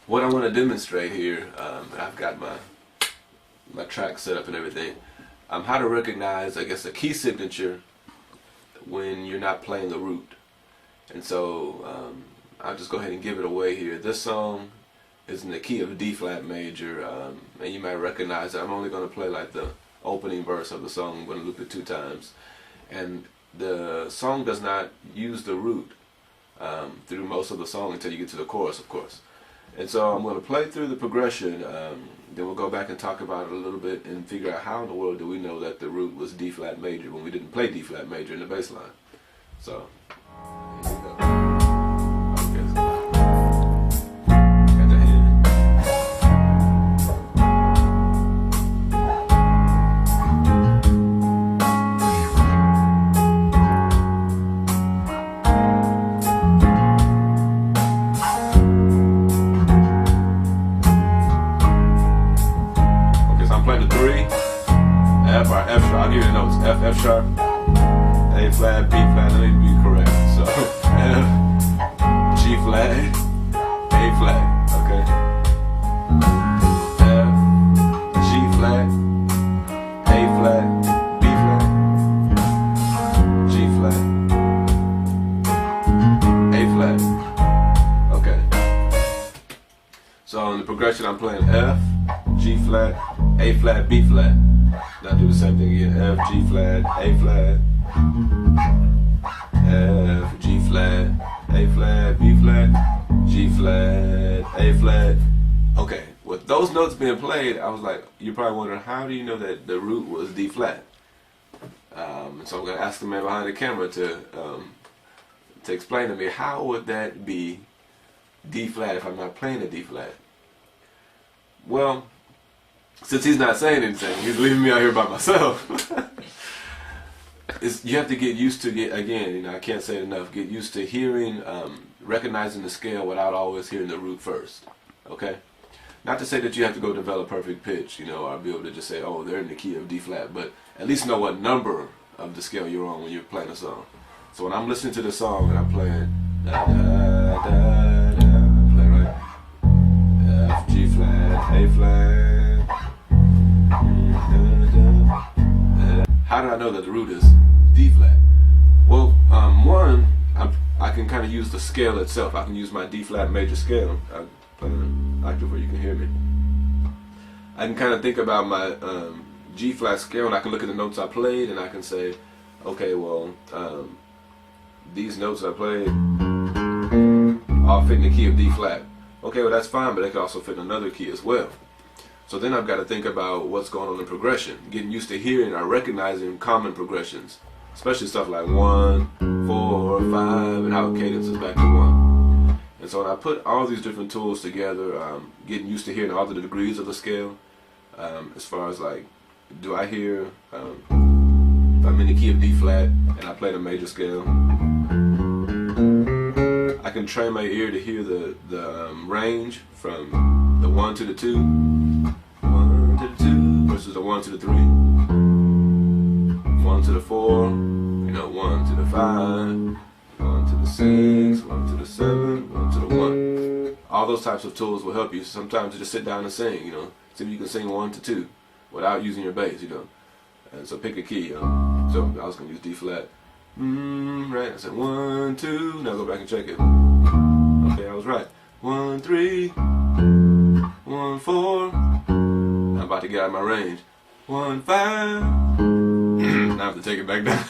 what I want to demonstrate here, I've got my track set up and everything, how to recognize, I guess, a key signature when you're not playing the root. And so I'll just go ahead and give it away here. This song is in the key of D flat major, and you might recognize it. I'm only going to play like the opening verse of the song. I'm going to loop it 2 times, and the song does not use the root through most of the song until you get to the chorus, of course. And so I'm going to play through the progression, then we'll go back and talk about it a little bit and figure out how in the world do we know that the root was D flat major when we didn't play D flat major in the bass line. So here we go. Okay, got the hand. Okay, so I'm playing the 3, F or F sharp. I'll give you the notes. F, F sharp, A flat, B flat. Let me be correct. So F, G flat, A flat. Okay. F, G flat, A flat, B flat, G flat, A flat. Okay. So in the progression, I'm playing F, G flat, A flat, B flat. Now do the same thing again. F, G flat, A flat, F, G flat, A flat, B flat, G flat, A flat. Okay, with those notes being played, I was like, you're probably wondering, how do you know that the root was D flat? So I'm going to ask the man behind the camera to explain to me, how would that be D flat if I'm not playing a D flat? Well, since he's not saying anything, he's leaving me out here by myself. You have to get used to, again, I can't say it enough, get used to hearing, recognizing the scale without always hearing the root first. Okay? Not to say that you have to go develop perfect pitch, or be able to just say, oh, they're in the key of D flat, but at least know what number of the scale you're on when you're playing a song. So when I'm listening to the song and I'm playing da da da da, I'm playing right, F, G flat, A flat. How do I know that the root is D flat? Well, one, I can kind of use the scale itself. I can use my D flat major scale. I'm playing an octave where you can hear me. I can kind of think about my G flat scale, and I can look at the notes I played, and I can say, okay, well, these notes I played all fit in the key of D flat. Okay, well that's fine, but they can also fit in another key as well. So then I've got to think about what's going on in progression, getting used to hearing or recognizing common progressions, especially stuff like 1, 4, 5, and how cadence is back to 1. And so when I put all these different tools together, getting used to hearing all the degrees of the scale, as far as like, do I hear, if I'm in the key of D flat and I play the major scale, I can train my ear to hear the range from the 1 to the 2, 1 to the 2 versus the 1 to the 3, 1 to the 4, 1 to the 5, 1 to the 6, 1 to the 7, 1 to the 1. All those types of tools will help you sometimes to just sit down and sing, see if you can sing 1 to 2 without using your bass, And so pick a key, So I was going to use D flat. Right, I said 1, 2, now go back and check it. Okay, I was right. 1, 3, 1, 4. I'm about to get out of my range. 1, 5. Now I have to take it back down.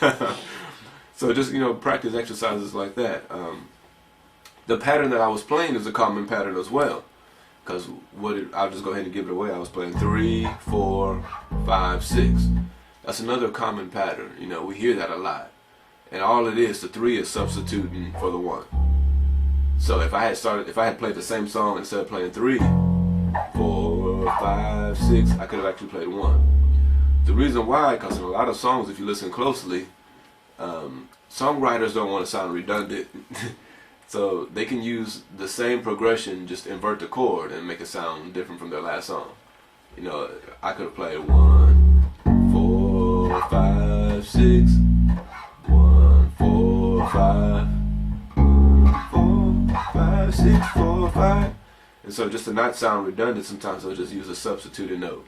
So just, practice exercises like that. The pattern that I was playing is a common pattern as well. Because I'll just go ahead and give it away. I was playing 3, 4, 5, 6. That's another common pattern. We hear that a lot. And all it is, the 3 is substituting for the 1. So if I had played the same song instead of playing 3, 4, 5, 6, I could have actually played 1. The reason why, because in a lot of songs, if you listen closely, songwriters don't want to sound redundant. So they can use the same progression, just invert the chord and make it sound different from their last song. I could have played 1, 4, 5, 6, 1, 4, 5, 1, 4, 5, 6, 4, 5. And so just to not sound redundant, sometimes they'll just use a substituted note.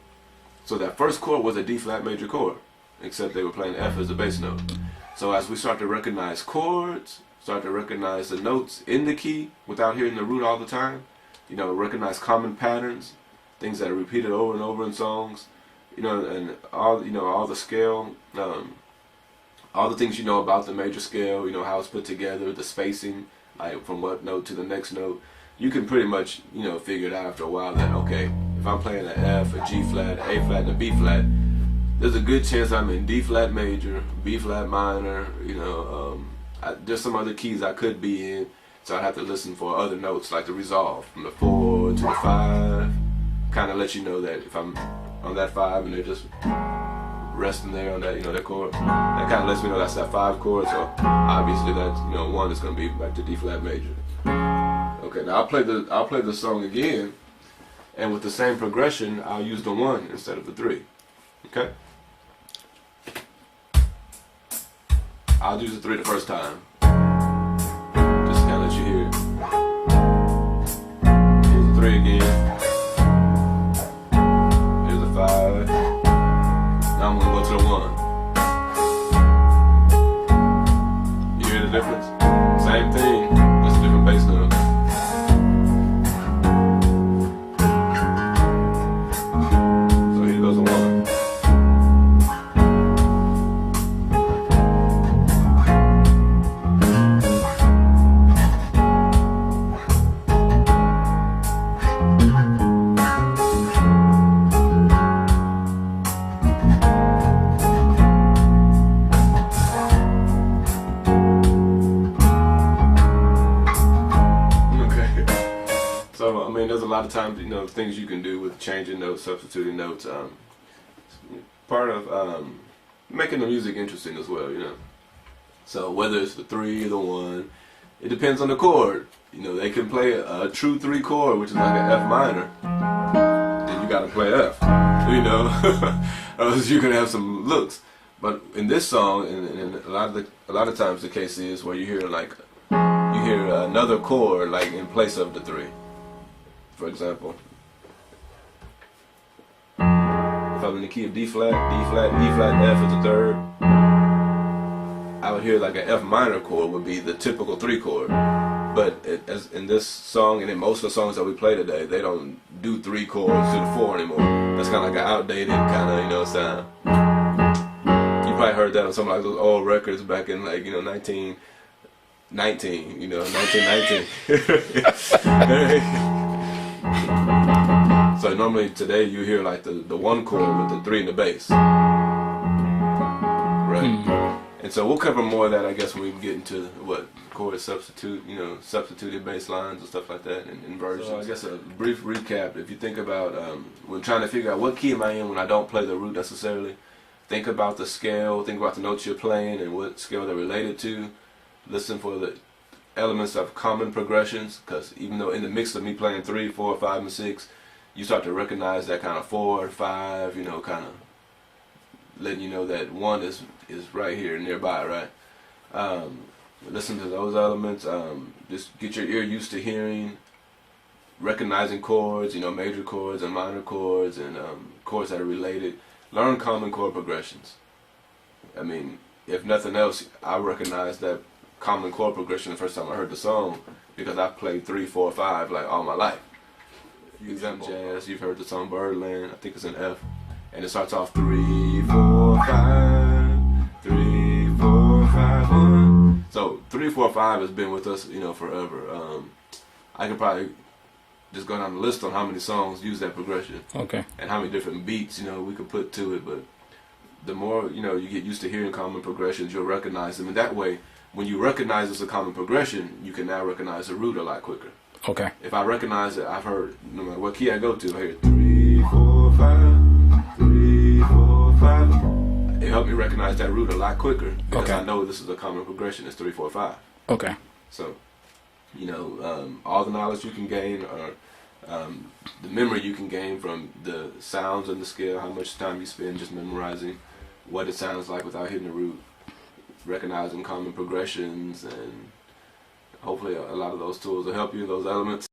So that first chord was a D flat major chord, except they were playing F as a bass note. So as we start to recognize chords, start to recognize the notes in the key without hearing the root all the time, recognize common patterns, things that are repeated over and over in songs, and all the scale, all the things about the major scale, how it's put together, the spacing, like from what note to the next note. You can pretty much, figure it out after a while that, okay, if I'm playing an F, a G flat, an A flat, and a B flat, there's a good chance I'm in D flat major, B flat minor, there's some other keys I could be in, so I'd have to listen for other notes like the resolve from the 4 to the 5, kind of let you know that if I'm on that 5 and they're just resting there on that, that chord, that kind of lets me know that's that 5 chord, so obviously that's, 1 is going to be back to D flat major. Okay, now I'll play the song again, and with the same progression, I'll use the 1 instead of the 3. Okay? I'll use the 3 the first time. Just to kind of let you hear it. Here's the 3 again. Here's the 5. Now I'm going to go to the 1. You hear the difference? Same thing, just a different bass note. So here goes the 1. So, there's a lot of times, things you can do with changing notes, substituting notes. Part of making the music interesting as well, So whether it's the 3 or the 1, it depends on the chord. They can play a true 3 chord, which is like an F minor. Then you gotta play F, Else you can have some looks. But in this song, and a lot of times the case is where you hear another chord like in place of the 3. For example, if I'm in the key of D flat, D flat, E flat, and F is the 3rd, I would hear like an F minor chord would be the typical 3 chord. But as in this song and in most of the songs that we play today, they don't do 3 chords to the 4 anymore. That's kind of like an outdated kind of sound. You probably heard that on some of those old records back in 1919, 1919. So normally today you hear like the 1 chord with the 3 in the bass, right? And so we'll cover more of that, I guess, when we get into what chord substitute, substituted bass lines and stuff like that, and inversions. So I guess a brief recap: if you think about when trying to figure out what key am I in when I don't play the root necessarily, think about the scale, think about the notes you're playing and what scale they're related to. Listen for the elements of common progressions, because even though in the mix of me playing 3, 4, 5, and 6, you start to recognize that kind of 4, 5, kind of letting you know that 1 is right here nearby, right? Listen to those elements. Just get your ear used to hearing, recognizing chords, major chords and minor chords and chords that are related. Learn common chord progressions. If nothing else, I recognize that common chord progression the first time I heard the song because I've played 3, 4, 5 like all my life. Example, jazz, you've heard the song Birdland, I think it's in F, and it starts off 3, 4, 5, 3, 4, 5, 1. So 3, 4, 5 has been with us, forever. I could probably just go down the list on how many songs use that progression. Okay. And how many different beats, we could put to it, but the more, you get used to hearing common progressions, you'll recognize them, and that way, when you recognize it's a common progression, you can now recognize the root a lot quicker. Okay. If I recognize it, I've heard, no matter what key I go to, I hear 3, 4, 5, 3, 4, 5. It helped me recognize that root a lot quicker because I know this is a common progression. It's 3, 4, 5. Okay. So, all the knowledge you can gain, or the memory you can gain from the sounds and the scale, how much time you spend just memorizing what it sounds like without hitting the root, recognizing common progressions, and hopefully a lot of those tools will help you, those elements.